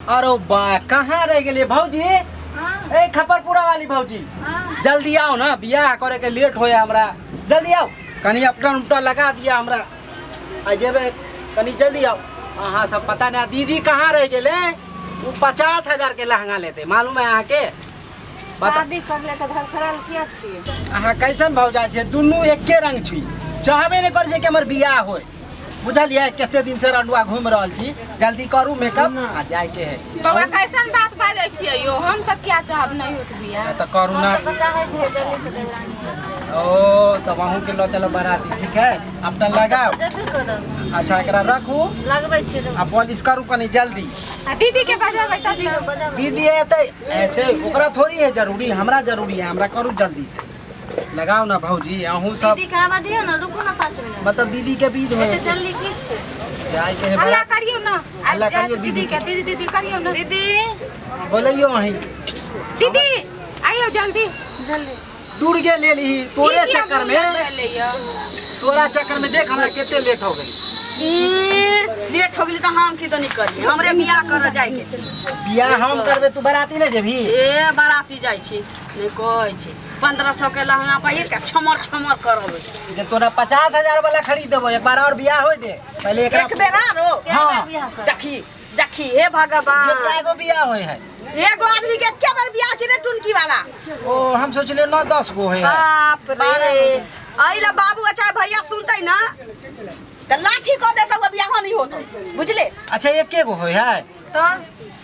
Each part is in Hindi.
अरे बा कहाँ रह गए भौजी? ए खपरपुरा वाली भौजी जल्दी आओ ना, बियाह करे के लेट होया हमरा। जल्दी आओ, कनी अपटन उपटन लगा दिया हमरा। जेबे कनी जल्दी आओ। हाँ सब पता नहीं दीदी कहाँ रह गए। वो 50,000 के लहंगा लेते मालूम है अहाँ के? शादी कर ले तो घर सरल किया छी। अहाँ कैसन भौजा छे? दुनू एके रंग छी, चाहबे नहीं कर कि हमर बियाह होय। बुझलिए केते दिन से रंडुआ घूम रहल छी। जल्दी करू मेकअप आ जाए के है। बउआ कैसन बात बाजै छियै यो? हम सब क्या चाहब नहीं होत बियाह तो करू ना। हम सब चाहे छे जल्दी से देवरानी। ओ तो वहाँ के लो चलो बाराती, ठीक है? अपना लगाओ। अच्छा एकरा रखू, लगबै छी आ पॉलिश करू कनी जल्दी। दीदी के बजाबै त दीदी एते एते ओकरा थोड़ी है जरूरी, हमरा जरूरी है। हमरा करू जल्दी से लगाओ ना भौजी। अहू सब दीदी के आवा दियो ना, रुको ना 5 मिनट। मतलब दीदी के बीच में एते जल्दी की छे? जाए के है हल्ला बारात। करियो ना, हल्ला करियो दीदी के। दीदी दीदी करियो ना। दीदी बोलियो वहीं दीदी आइयो जल्दी जल्दी। दुर्गे ले ली तोरे चक्कर में। तोरा चक्कर में देख हमरा कितने लेट हो गई। लेट हो गई तो हम की तो नहीं करिए, हमरे बियाह कर जाए के छै। बियाह हम करबे, तू बाराती नहीं जेबी? ए बाराती जाय छी नहीं कहै छी। 1500 के लहंगा पहिर के छमर छमर करबे। जे तोरा 50,000 वाला खरीद देबो। एक बार और बियाह होय दे पहले एकरा। एक बेर आरो हाँ देखी देखी हे भगवान, ये गो बियाह होय है। एगो आदमी के के बार बियाह छै रे टुनकी वाला? ओ हम सोचले 9-10 गो है। बाप रे, आइला बाबू अच्छा भैया सुनतै ना त लाठी क देता, वो बियाह नहीं होतो, बुझले? अच्छा एके गो होय है तो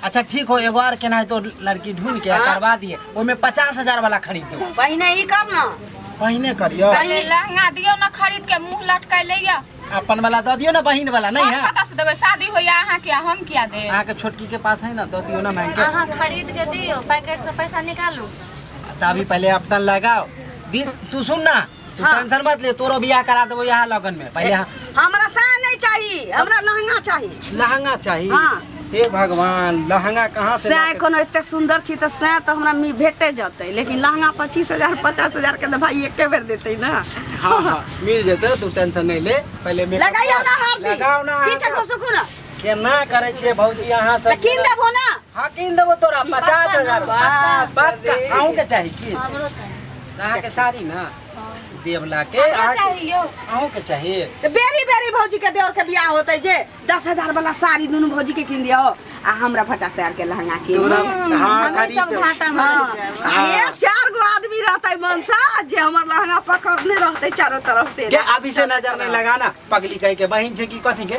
अच्छा ठीक हो। एगो और केना है तो लड़की ढूंढ के करवा दिए। ओमे 50,000 वाला खरीद दो। पहिने ई कर ना, पहिने करियो। पहले लहंगा दियो ना खरीद के, मुंह लटकाय लइया। अपन वाला दो दियो ना, बहिन वाला नहीं है? पता से देबै, शादी होया अहाँ के, हम क्या दे? अहाँ के छोटकी के पास है ना, दो दियो ना महंगे। अहाँ खरीद के दियो, पैकेट से पैसा निकालू। तो अभी पहले अपना लगाओ। दी तू सुन ना, तू टेंशन मत ले, तोरो बियाह करा देबो यहाँ लगन में। पहले हमरा सा नहीं चाहिए, हमरा लहंगा चाहिए। लहंगा चाहिए? हाँ। हे भगवान, लहंगा कहाँ से? से कोनो इतने सुंदर छी तो से तो हमरा मी भेटे जाते, लेकिन लहंगा 25,000 50,000 के तो भाई एके बेर देते ना। हाँ हाँ मिल जेते, तू टेंशन नहीं ले। पहले मेकअप लगाइयो ना हल्दी, लगाओ ना। पीछे घुसुकु ना। केना करे छे भौजी यहाँ तो सब? किन देबो ना? हाँ किन देबो तोरा 50,000। पक्का आहू के चाहिए की? हमरो चाहिए। अहाँ के साड़ी ना देवला के चाहिए आहू के चाहिए। तो बेरी बेरी भौजी के देवर के बियाह होते जे 10,000 वाला साड़ी दोनों भौजी के किन दियो, आ हमरा 50,000 के लहंगा किन तोरा दियो। हाँ हम खरीद सब दो। घाटा में हाँ। ये 4 गो आदमी रहते मनसा जे हमर लहंगा पकड़ने रहते चारों तरफ से। के अभी से नजर नहीं लगाना, पगली कह के बहिन छे की कथी के?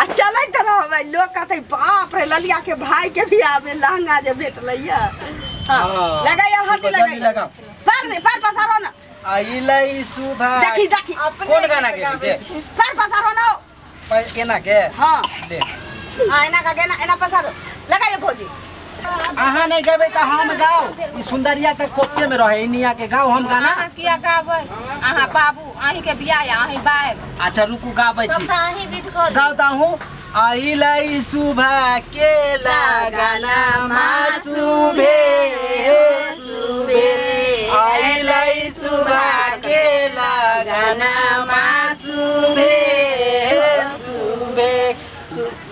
आ चले तो रहबे, लोग कहते बाप रे ललिया के भाई के बियाह में लहंगा जे भेटलैया। हां हाँ। लगाइयो हल्दी जल्दी लगाइयो। लगाओ। पर पसारो ना। आइलै सुबह। देखी देखी कौन गाना के दे? पर पसारो ना। एना के? हां ले हां एना का गाना एना पसारो लगाइयो भौजी। अहाँ नहीं गेबे त हम गाओ। ई सुंदरिया तक कोपचे में रहे इनिया के गाओ हम गाना। अहाँ किया गाबै? अहाँ बाबू अहीं के बियाह या अहीं बाब। अच्छा रुकू गाबै छी। सब अहीं विध कर। गाता हूँ। आइलै सुबह के लगाना मासुभे सुबे। आइलै सुबह के लगाना मासुभे सुबे।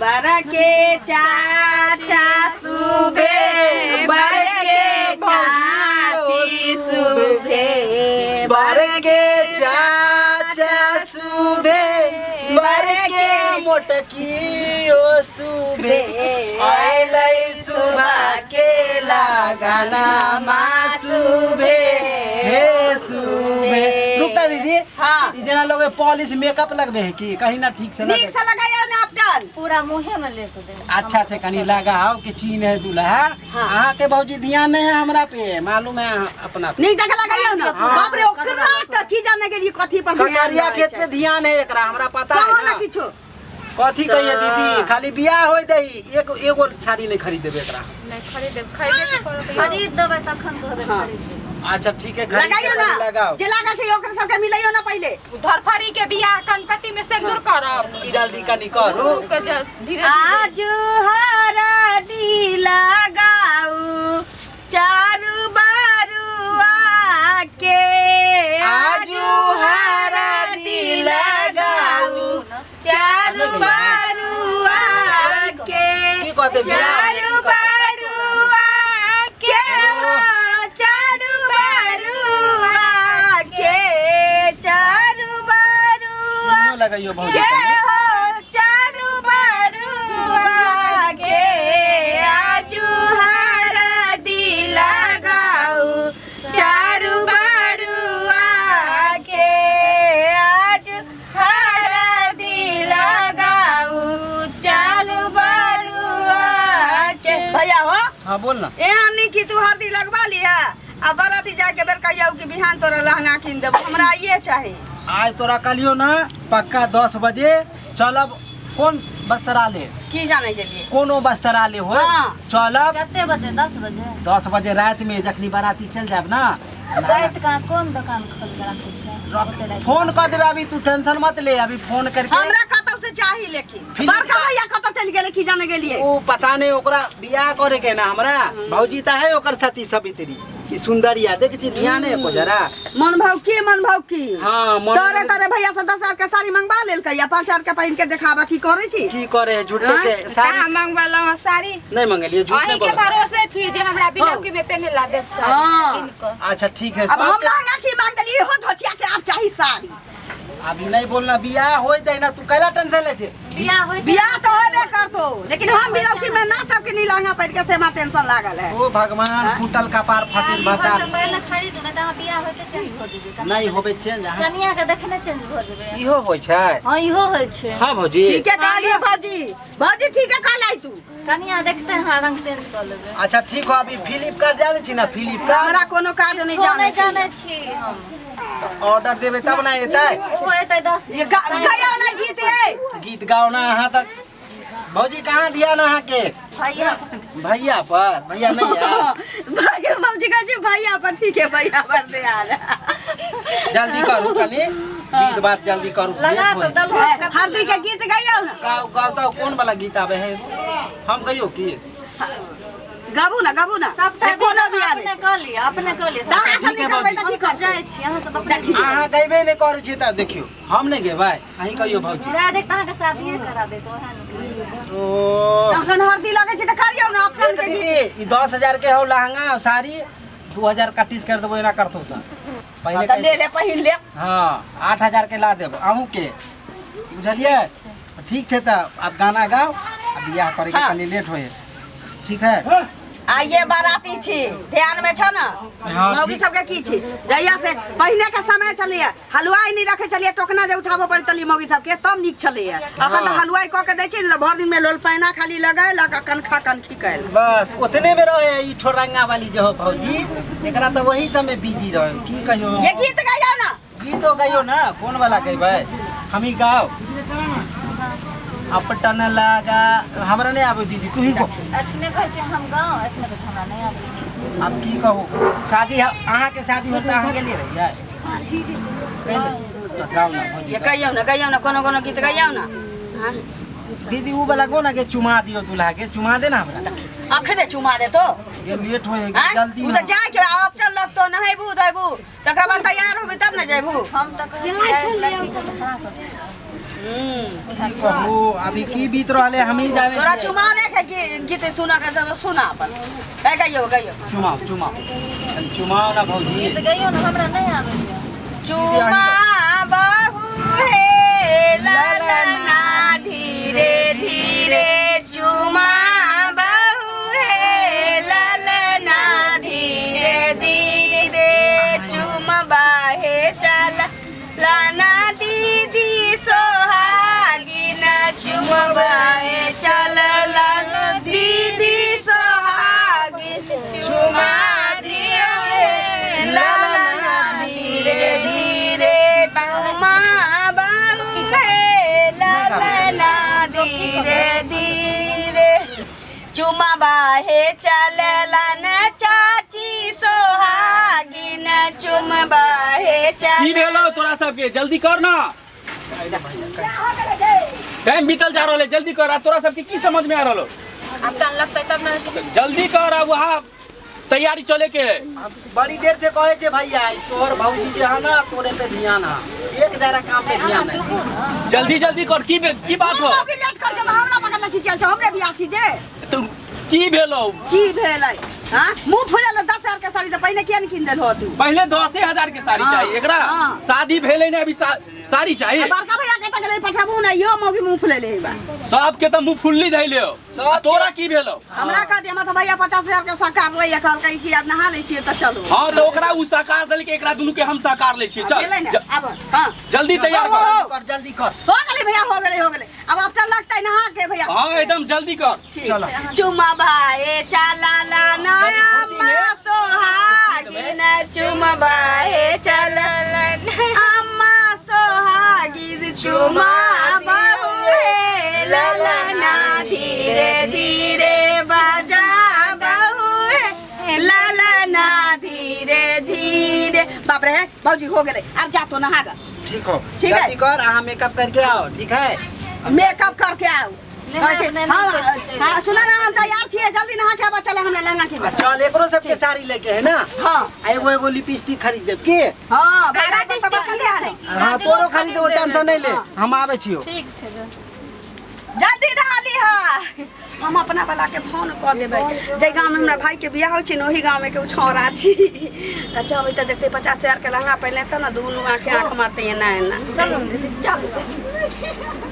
बर के चाचा सुबे, बर के चाची सुबे, बर के चाचा सुबे, बर के मोटकी ओ सुबे। आइलै सुबह के लगाना मासुभे हे सुबे। रुकता दीदी। हाँ। ई जना लोग पॉलिश मेकअप लगबे है की? कहीं ना ठीक से ठीक से लगाइयो ना अपटन। पूरा मुंहे में लेके दे। अच्छा से कनी लगाओ कि चीन है दूल्हा। हाँ। अहाँ के भौजी ध्यान नहीं है हमरा पे, मालूम है अपना पे। नीक जगह लगाइयो ना। हाँ। बाप रे ओकरा त की जाने के लिए कथी पर ध्यान कटरिया रहै खेत छै। पे ध्यान है एकरा, हमरा पता कहो है ना ना। किछो। कथी कहिए दीदी, खाली बियाह होय दही, एगो साड़ी नहीं खरीद देबे एकरा। नहीं खरीदे के पड़त। खरीद देबै तखन कहबै खरीद देबै। अच्छा ठीक है, खरीद लगाइयो के ना। लगाओ। जे लागल छै ओकरा सबके मिलाइयो ना पहले। धरफड़ी के बियाह कनपट्टी में सिंदूर करब। जल्दी कनी करू। के धीरे आज हरदी लगाऊ चारू बारुआ के। आजू हरदी लगाऊ चारू बारुआ के। की कहते बियाह बरुआ के हो चारू बरुआ के चारू बरुआ लगाइयो भौजी के हो चारू बरुआ के आजू हरदी लगाऊ चारू बरुआ के आज हरदी लगाऊ चारू बरुआ के भैया हो हाँ बोल ना यहाँ नहीं कि तू हरदी लगवा लिया अब बराती जाके बेर कहियो कि बिहान तोरा लहंगा किन देबो हमरा ये चाही आज तोरा कलियो ना पक्का 10 बजे चलब कौन बस्तरा ले की जाने के लिए कोनो बस्तरा ले हो हाँ। चलब कितने बजे 10 बजे 10 बजे रात में जखनी बाराती चल जाब ना रात का कौन दुकान खोल के रखे छे फोन कर देबे अभी तू टेंशन मत ले अभी फोन करके हमरा कतौ से चाही लेकिन बड़का भैया कतौ चल गेले की जाने के लिए ओ पता नहीं ओकरा बियाह करे के ना हमरा भौजी त है ओकर साथी सवित्री की सुंदरिया देख छी ध्यान है को जरा मन भाव की हाँ, मन- तोरे भैया से 10,000 के साड़ी मंगवा लेल के या 5,000 के पहिन के देखाबा की करे छी की करे झूठे के का साड़ी मंगवाला साड़ी नहीं मंगलिए झूठ अहीं नहीं के बोल भरोसे छी जे हमरा बिलौकी में पहने ला देब हाँ। साड़ी इनको अच्छा ठीक है अब हम लहंगा की मांग देली हो धोचिया के आप चाही साड़ी अभी नहीं बोलना बियाह होई दे ना तू कैला टेंशन ले छे बियाह होई बियाह तो होबे करतो लेकिन हम बिलौकी में नाचब के नी लहंगा पहिन के से मा टेंशन लागल है ओ भगवान फूटल कपार फाटिल भाटा पहले खरीद ना त बियाह होते चेंज हो जेबे नहीं होबे चेंज कनिया के देखने चेंज हो जेबे इहो होय छै हां इहो होय छे हां भौजी ठीक है कहलिए भौजी ठीक है कहलाई तू कनिया देखते हैं रंग चेंज कर लेबे अच्छा ठीक हो अभी फ्लिपकार्ट जाने छी ना फ्लिपकार्ट हमरा कोनो कार्ड नहीं नहीं जाने जाने छी हम ऑर्डर देबे तब ना एतै वो एतै 10 ये गया ना गीत है गीत गाओ ना अहाँ तक भौजी कहाँ दिया ना अहाँ के भैया भैया पर भैया नहीं है भैया भौजी का जी भैया पर ठीक है भैया पर दे आ जल्दी करू कनी गीत बात जल्दी करू लगा तो दल हरदी के गीत गाइयो ना गाओ गाओ तो कौन वाला गीत आवे है हम कहियो की गाबू ना सब कोनो भी आवे अपने कह लिया कहाँ से निकलबै त की हम सब जाय छी अहाँ सब अपने अहाँ गइबे नहीं करे छी त देखियो हम नहीं गेबै अहीं कहियो भौजी डायरेक्ट अहाँ के शादी करा दे तो है ओ तखन हरदी लगे छै त करियो ना अपन के दीदी गीत ई 10,000 के हो लहंगा और साड़ी 2,000 कटिस कर देबो एना करतो त पहले त ले ले पहिन ले हां 8,000 के ला देबो अहू के बुझलिए ठीक छै त अब गाना गाओ अब बियाह करे के कनी लेट होए ठीक है आइए बाराती छी ध्यान में छ ना हाँ, मौगी ठीक। सबके की छी जहिया से पहिने के समय चलिए हलवाई नहीं रखे चलिए टोकना जे उठाबो पड़े तली मौगी सबके तब निक चलिए अखन त हलवाई क के दै छी न भर दिन में लोल पैना खाली लगाए लगा कनखा कनखी कैल बस उतने में रहे ई ठोरंगा वाली जो हो भौजी एकरा तो वही सब में बिजी रहे की कहियो ये गीत गाइयो ना गीत हो गयो ना कौन वाला गइबै हम ही गाओ अपटन लगा हमरा नहीं आवे दीदी तू ही को अपने कह छै हम गांव अपने कह हमरा नहीं आबे अब की कहू शादी अहाँ के शादी होता अहाँ के लिए रही है तो गाओ ना भौजी ये कहियो ना कोनो कोनो गीत गाइयो ना हां दीदी ऊ वाला को ना के चुमा दियो दूल्हा के चुमा दे ना हमरा अखदे चुमा दे तो ये लेट होए हाँ? जल्दी उ त जाय के ऑप्शन लगतो नहैबू दैबू तकरा बाद तैयार होबे तब न जायबू हम त कह छी लड़की के खड़ा कर की कहू अभी की बीत रहले हम ही जाने तोरा चुमाने के गीत सुना के तो सुना अपन गाइयो चुमाओ चुमाओ ना भौजी गीत गइयो ना हमरा नहीं आबे चुमा बहु हे ललना धीरे धीरे चुमा बहु हे ललना धीरे धीरे चुमा बाहे चल लाना दीदी सोहागिन चुमा बाहे चल लाना दीदी सोहागिन चुमा दियो ललना धीरे धीरे चुमा बहु हे ललना धीरे धीरे चुमा बाहे चललन चाची सोहागिन चुमा बाहे चल की भेलो तोरा सबके जल्दी कर ना टाइम बीतल जा रहले जल्दी कर आ तोरा सबके की समझ में आ रहलो अब टाइम लगतै तब ना जल्दी कर अब वहाँ तैयारी चले के है। बड़ी देर से कहे छे भैया तोहर भौजी जे है ना तोरे पे ध्यान है एक जरा काम पे ध्यान है जल्दी जल्दी कर की बात हो मौगी लेट कर छ त हमरा पकड़ छी चल छ हमरे बियाह छी जे तू की भेलो की भेलै हां मुंह फुलल 10,000 के साड़ी तो पहले किया नहीं किन देल हो तू पहले 10,000 के साड़ी हाँ, चाहिए एकरा हाँ। शादी भेले ने अभी साड़ी चाहिए बड़का भैया कहता गेलै पठाबू ना यो मौगी मुंह फुलेले बा सबके तो मुंह फुल्ली धैले हो सब तोरा की भेलो हमरा कह दे हम तो भैया 50,000 के साकार लइया कहल कहीं कि आज नहा ले छिए त चलो हां तो ओकरा उ साकार देल के एकरा दुनु के हम साकार ले छी गेलै चल ना अब हां जल्दी तैयार कर जल्दी कर हो गेलै भैया हो गेलै अब आफ्टर लगतै नहा के भैया हां एकदम जल्दी कर चलो। चुमा भाई चला ला नया अम्मा सोहागिन चुमा भाई चला ला अम्मा सोहागिन चुमा बहुए ललना धीरे धीरे बजा बहुए ललना धीरे धीरे बाप रे भौजी हो गेलै अब जा तो नहा ग ठीक हो ठीक है। जल्दी कर अहाँ मेकअप करके आओ ठीक है मेकअप करके आओ हाँ सुना ना हम तैयार छिए जल्दी नहा के आवा चला हमरा लहंगा के चल एकरो सबके साड़ी लेके है ना हाँ एगो लिपस्टिक खरीद देब की हाँ बेटा तो तब कर दे हाँ तोरो खरीद देबो टेंशन नहीं ले हम आवे छियो ठीक छै जल्दी नहा ली हम अपना वाला के फोन कर देबै जे गांव में हमरा भाई के बियाह होय छै न ओही गांव में के छौरा छी त जबै त देखते 50,000 के लहंगा पहले त ना दुनु आंख मारते है ना चलो चल